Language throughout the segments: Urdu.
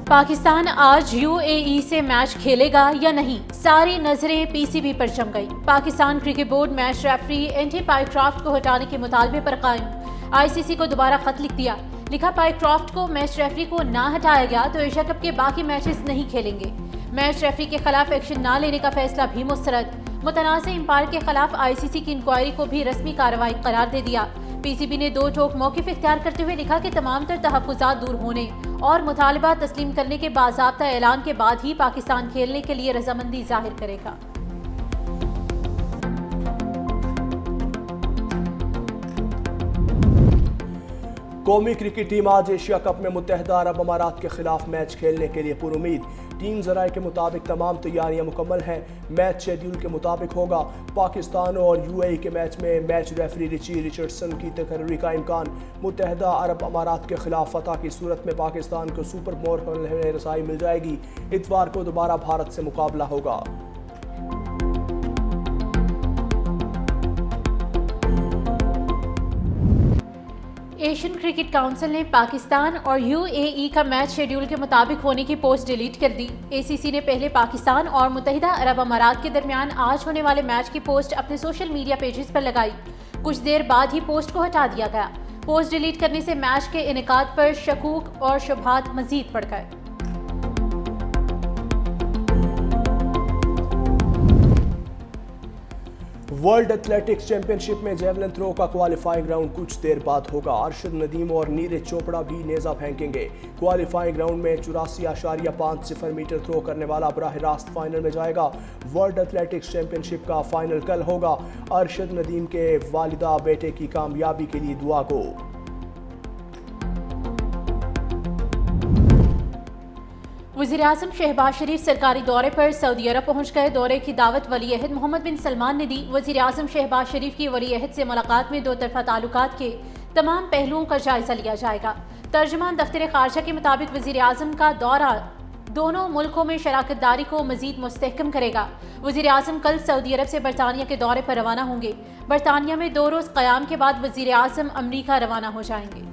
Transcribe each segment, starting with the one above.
پاکستان آج یو اے ای سے میچ کھیلے گا یا نہیں؟ ساری نظریں پی سی بی پر جم گئی۔ Pakistan cricket board match referee Andy Pycroft کو ہٹانے کے مطالبے پر قائم۔ آئی سی سی کو دوبارہ خط لکھ دیا، لکھا پائیکرافٹ کو میچ ریفری کو نہ ہٹایا گیا تو ایشیا کپ کے باقی میچز نہیں کھیلیں گے۔ میچ ریفری کے خلاف ایکشن نہ لینے کا فیصلہ بھی مسترد۔ متنازع امپائر کے خلاف آئی سی سی کی انکوائری کو بھی رسمی کارروائی قرار دے دیا۔ پی سی بی نے دو ٹوک موقف اختیار کرتے ہوئے لکھا کہ تمام تر تحفظات دور ہونے اور مطالبات تسلیم کرنے کے باضابطہ اعلان کے بعد ہی پاکستان کھیلنے کے لیے رضامندی ظاہر کرے گا۔ قومی کرکٹ ٹیم آج ایشیا کپ میں متحدہ عرب امارات کے خلاف میچ کھیلنے کے لیے پرامید۔ ٹیم ذرائع کے مطابق تمام تیاریاں مکمل ہیں۔ میچ شیڈیول کے مطابق ہوگا۔ پاکستان اور یو اے ای کے میچ میں میچ ریفری رچی رچرڈسن کی تقرری کا امکان۔ متحدہ عرب امارات کے خلاف فتح کی صورت میں پاکستان کو سپر مرحلے میں رسائی مل جائے گی۔ اتوار کو دوبارہ بھارت سے مقابلہ ہوگا۔ ایشین کرکٹ کونسل نے پاکستان اور یو اے ای کا میچ شیڈیول کے مطابق ہونے کی پوسٹ ڈیلیٹ کر دی۔ اے سی سی نے پہلے پاکستان اور متحدہ عرب امارات کے درمیان آج ہونے والے میچ کی پوسٹ اپنے سوشل میڈیا پیجز پر لگائی۔ کچھ دیر بعد ہی پوسٹ کو ہٹا دیا گیا۔ پوسٹ ڈیلیٹ کرنے سے میچ کے انعقاد پر شکوک اور شبہات مزید بڑھ گئے۔ ورلڈ ایتھلیٹکس چیمپئن شپ میں جیولن تھرو کا کوالیفائنگ راؤنڈ کچھ دیر بعد ہوگا۔ ارشد ندیم اور نیرج چوپڑا بھی نیزہ پھینکیں گے۔ کوالیفائنگ راؤنڈ میں 84.50 میٹر تھرو کرنے والا براہ راست فائنل میں جائے گا۔ ورلڈ ایتھلیٹکس چیمپئن شپ کا فائنل کل ہوگا۔ ارشد ندیم کے والدہ بیٹے کی کامیابی کے لیے دعا گو۔ وزیراعظم شہباز شریف سرکاری دورے پر سعودی عرب پہنچ گئے۔ دورے کی دعوت ولی عہد محمد بن سلمان نے دی۔ وزیراعظم شہباز شریف کی ولی عہد سے ملاقات میں دو طرفہ تعلقات کے تمام پہلوؤں کا جائزہ لیا جائے گا۔ ترجمان دفتر خارجہ کے مطابق وزیراعظم کا دورہ دونوں ملکوں میں شراکت داری کو مزید مستحکم کرے گا۔ وزیراعظم کل سعودی عرب سے برطانیہ کے دورے پر روانہ ہوں گے۔ برطانیہ میں 2 روز قیام کے بعد وزیراعظم امریکہ روانہ ہو جائیں گے۔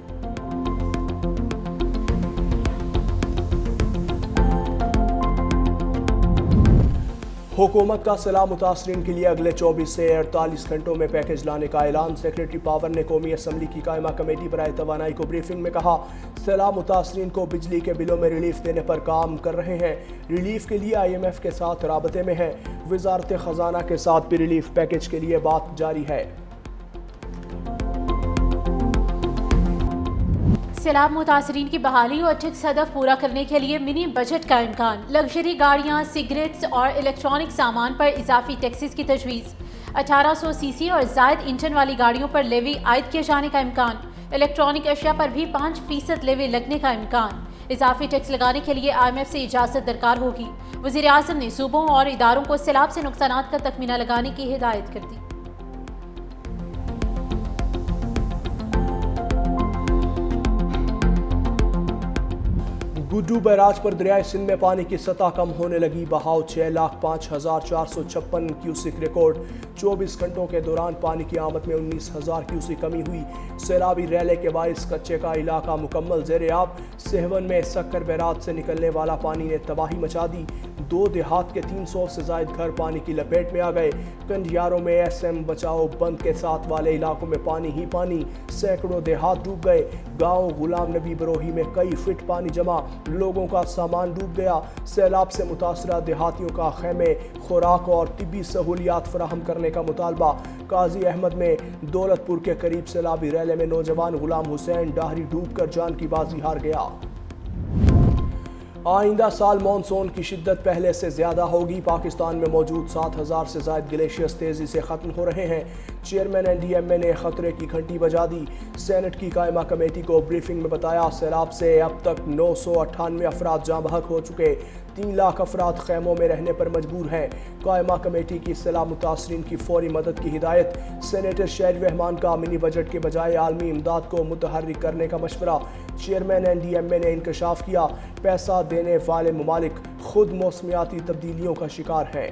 حکومت کا سیلاب متاثرین کے لیے اگلے 24 سے 48 گھنٹوں میں پیکج لانے کا اعلان۔ سیکریٹری پاور نے قومی اسمبلی کی قائمہ کمیٹی برائے توانائی کو بریفنگ میں کہا، سیلاب متاثرین کو بجلی کے بلوں میں ریلیف دینے پر کام کر رہے ہیں۔ ریلیف کے لیے آئی ایم ایف کے ساتھ رابطے میں ہیں۔ وزارت خزانہ کے ساتھ بھی ریلیف پیکج کے لیے بات جاری ہے۔ سیلاب متاثرین کی بحالی اور ٹیکس ہدف پورا کرنے کے لیے منی بجٹ کا امکان۔ لگژری گاڑیاں، سگریٹس اور الیکٹرانک سامان پر اضافی ٹیکسز کی تجویز۔ 1800 سی سی اور زائد انجن والی گاڑیوں پر لیوی عائد کیے جانے کا امکان۔ الیکٹرانک اشیاء پر بھی 5% لیوی لگنے کا امکان۔ اضافی ٹیکس لگانے کے لیے آئی ایم ایف سے اجازت درکار ہوگی۔ وزیراعظم نے صوبوں اور اداروں کو سیلاب سے نقصانات کا تخمینہ لگانے کی ہدایت کر دی۔ گڈو بیراج پر دریائے سندھ میں پانی کی سطح کم ہونے لگی۔ بہاؤ 6,05,456 کیوسک ریکارڈ۔ 24 گھنٹوں کے دوران پانی کی آمد میں 19,000 کیوسک کمی ہوئی۔ سیلابی ریلے کے باعث کچے کا علاقہ مکمل زیر آب۔ سہون میں سکر بیراج سے نکلنے والا پانی نے تباہی مچا دی۔ 2 دیہات کے 300 سے زائد گھر پانی کی لپیٹ میں آ گئے۔ کنڈیاروں میں ایس ایم بچاؤ بند کے ساتھ والے علاقوں میں پانی ہی پانی۔ سینکڑوں دیہات ڈوب گئے۔ گاؤں غلام نبی بروہی میں کئی فٹ پانی جمع۔ لوگوں کا سامان ڈوب گیا۔ سیلاب سے متاثرہ دیہاتیوں کا خیمے، خوراک اور طبی سہولیات فراہم کرنے کا مطالبہ۔ قاضی احمد میں دولت پور کے قریب سیلابی ریلے میں نوجوان غلام حسین ڈاہری ڈوب کر جان کی بازی ہار گیا۔ آئندہ سال مانسون کی شدت پہلے سے زیادہ ہوگی۔ پاکستان میں موجود 7,000 سے زائد گلیشیئرز تیزی سے ختم ہو رہے ہیں۔ چیئرمین این ڈی ایم اے نے خطرے کی گھنٹی بجا دی۔ سینٹ کی قائمہ کمیٹی کو بریفنگ میں بتایا، سیلاب سے اب تک 998 افراد جاں بحق ہو چکے۔ 3 لاکھ افراد خیموں میں رہنے پر مجبور ہیں۔ قائمہ کمیٹی کی سیلاب متاثرین کی فوری مدد کی ہدایت۔ سینیٹر شہری رحمان کا منی بجٹ کے بجائے عالمی امداد کو متحرک کرنے کا مشورہ۔ چیئرمین این ڈی ایم اے نے انکشاف کیا، پیسہ دینے والے ممالک خود موسمیاتی تبدیلیوں کا شکار ہیں۔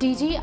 DG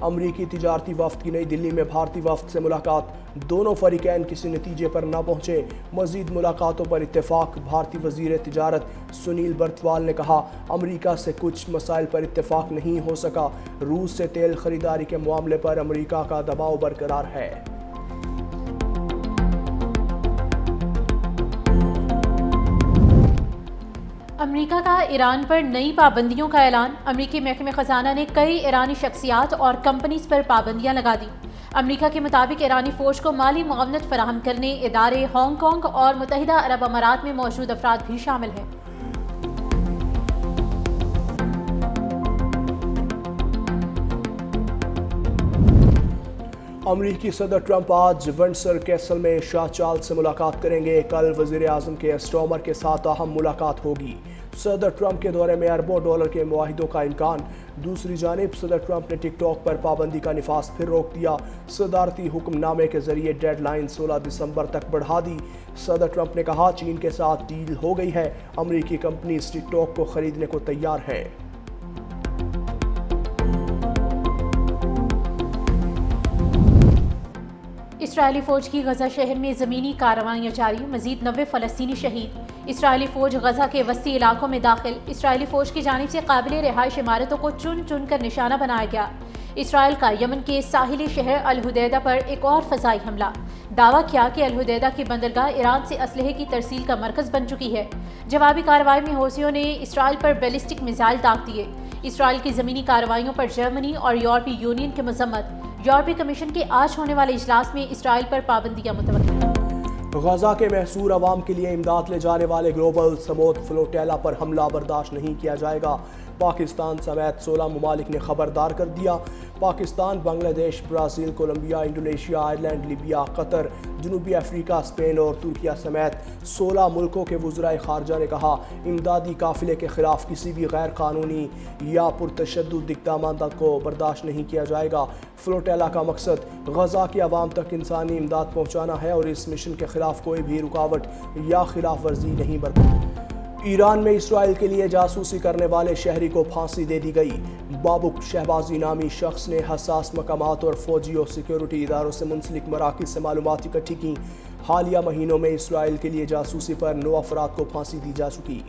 امریکی تجارتی وفد کی نئی دلی میں بھارتی وفد سے ملاقات، دونوں فریقین کسی نتیجے پر نہ پہنچے، مزید ملاقاتوں پر اتفاق۔ بھارتی وزیر تجارت سنیل برتوال نے کہا امریکہ سے کچھ مسائل پر اتفاق نہیں ہو سکا، روس سے تیل خریداری کے معاملے پر امریکہ کا دباؤ برقرار ہے۔ امریکہ کا ایران پر نئی پابندیوں کا اعلان، امریکی محکمہ خزانہ نے کئی ایرانی شخصیات اور کمپنیز پر پابندیاں لگا دی۔ امریکہ کے مطابق ایرانی فوج کو مالی معاونت فراہم کرنے ادارے ہانگ کانگ اور متحدہ عرب امارات میں موجود افراد بھی شامل ہیں۔ امریکی صدر ٹرمپ آج ونڈسر کیسل میں شاہ چارلس سے ملاقات کریں گے، کل وزیر اعظم کے اسٹارمر کے ساتھ اہم ملاقات ہوگی۔ صدر ٹرمپ کے دورے میں اربوں ڈالر کے معاہدوں کا امکان۔ دوسری جانب صدر ٹرمپ نے ٹک ٹاک پر پابندی کا نفاذ پھر روک دیا، صدارتی حکم نامے کے ذریعے ڈیڈ لائن 16 دسمبر تک بڑھا دی۔ صدر ٹرمپ نے کہا چین کے ساتھ ڈیل ہو گئی ہے، امریکی کمپنیز ٹک ٹاک کو خریدنے کو تیار ہیں۔ اسرائیلی فوج کی غزہ شہر میں زمینی کارروائیاں جاری، مزید 90 فلسطینی شہید۔ اسرائیلی فوج غزہ کے وسطی علاقوں میں داخل، اسرائیلی فوج کی جانب سے قابل رہائش عمارتوں کو چن چن کر نشانہ بنایا گیا۔ اسرائیل کا یمن کے ساحلی شہر الحدیدہ پر ایک اور فضائی حملہ، دعویٰ کیا کہ الحدیدہ کی بندرگاہ ایران سے اسلحے کی ترسیل کا مرکز بن چکی ہے۔ جوابی کارروائی میں حوثیوں نے اسرائیل پر بیلسٹک میزائل داغ دیے۔ اسرائیل کی زمینی کارروائیوں پر جرمنی اور یورپی یونین کی مذمت، یورپی کمیشن کے آج ہونے والے اجلاس میں اسرائیل پر پابندیاں متوقع۔ غزہ کے محصور عوام کے لیے امداد لے جانے والے گلوبل سمود فلوٹیلا پر حملہ برداشت نہیں کیا جائے گا، پاکستان سمیت 16 ممالک نے خبردار کر دیا۔ Pakistan, Bangladesh, Brazil, Colombia, Indonesia, Ireland, Libya, Qatar, جنوبی افریقہ، اسپین اور ترکیہ سمیت 16 ملکوں کے وزرائے خارجہ نے کہا امدادی قافلے کے خلاف کسی بھی غیر قانونی یا پرتشدد اقدامات کو برداشت نہیں کیا جائے گا۔ فلوٹیلا کا مقصد غزہ کے عوام تک انسانی امداد پہنچانا ہے اور اس مشن کے خلاف کوئی بھی رکاوٹ یا خلاف ورزی نہیں برتی۔ ایران میں اسرائیل کے لیے جاسوسی کرنے والے شہری کو پھانسی دے دی گئی۔ بابک شہبازی نامی شخص نے حساس مقامات اور فوجی اور سیکیورٹی اداروں سے منسلک مراکز سے معلومات اکٹھی کی۔ حالیہ مہینوں میں اسرائیل کے لیے جاسوسی پر 9 افراد کو پھانسی دی جا چکی۔